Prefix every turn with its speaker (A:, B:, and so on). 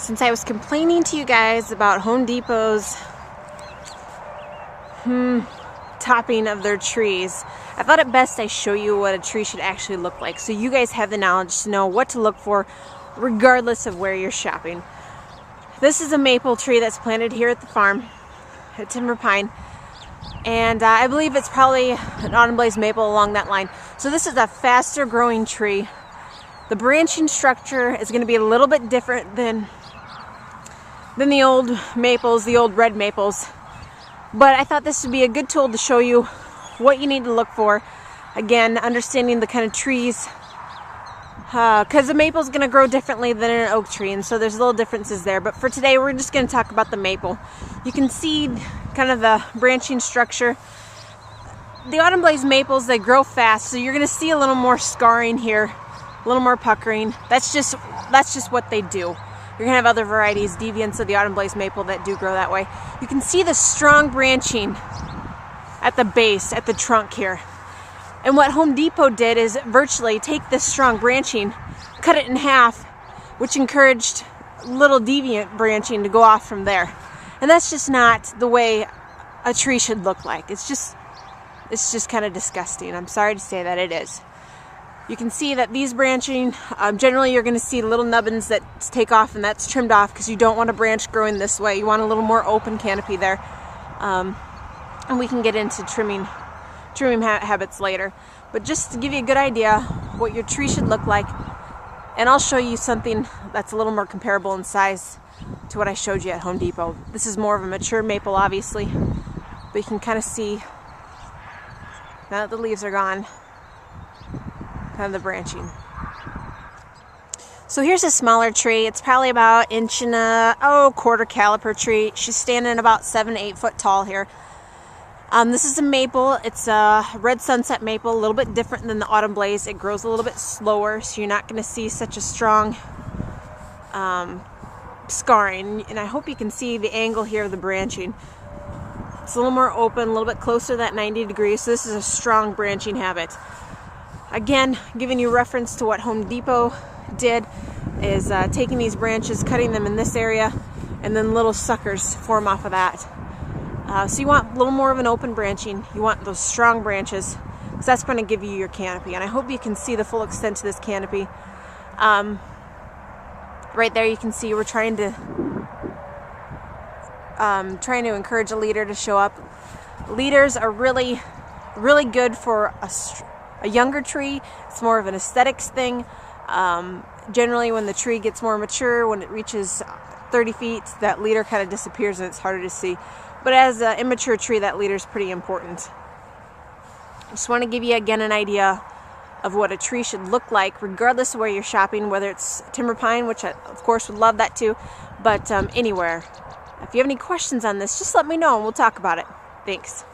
A: Since I was complaining to you guys about Home Depot's topping of their trees, I thought it best I show you what a tree should actually look like, so you guys have the knowledge to know what to look for regardless of where you're shopping. This is a maple tree that's planted here at the farm, a timber pine, and I believe it's probably an autumn blaze maple along that line. So this is a faster growing tree. The branching structure is going to be a little bit different than the old maples, the old red maples. But I thought this would be a good tool to show you what you need to look for. Again, understanding the kind of trees, because the maple is going to grow differently than an oak tree, and so there's little differences there. But for today, we're just going to talk about the maple. You can see kind of the branching structure. The autumn blaze maples, they grow fast, so you're going to see a little more scarring here, a little more puckering. That's just what they do. You're going to have other varieties, deviants of the autumn blaze maple, that do grow that way. You can see the strong branching at the base, at the trunk here. And what Home Depot did is virtually take this strong branching, cut it in half, which encouraged little deviant branching to go off from there. And that's just not the way a tree should look like. It's just kind of disgusting. I'm sorry to say that it is. You can see that these branching, generally you're going to see little nubbins that take off, and that's trimmed off because you don't want a branch growing this way. You want a little more open canopy there. And we can get into trimming habits later. But just to give you a good idea what your tree should look like, and I'll show you something that's a little more comparable in size to what I showed you at Home Depot. This is more of a mature maple, obviously, but you can kind of see, now that the leaves are gone, kind of the branching. So here's a smaller tree. It's probably about inch and a quarter caliper tree. She's standing about 7 to 8 foot tall here. This is a maple. It's a red sunset maple, a little bit different than the autumn blaze. It grows a little bit slower, so you're not going to see such a strong scarring. And I hope you can see the angle here of the branching. It's a little more open, a little bit closer to that 90 degrees. So this is a strong branching habit. Again, giving you reference to what Home Depot did is taking these branches, cutting them in this area, and then little suckers form off of that. So you want a little more of an open branching. You want those strong branches, because that's going to give you your canopy. And I hope you can see the full extent to this canopy. Right there you can see we're trying to encourage a leader to show up. Leaders are really, really good for a younger tree. It's more of an aesthetics thing. Generally when the tree gets more mature, when it reaches 30 feet, that leader kind of disappears and it's harder to see. But as an immature tree, that leader is pretty important. I just want to give you again an idea of what a tree should look like regardless of where you're shopping, whether it's timber pine, which I of course would love that too, but anywhere. If you have any questions on this, just let me know and we'll talk about it. Thanks.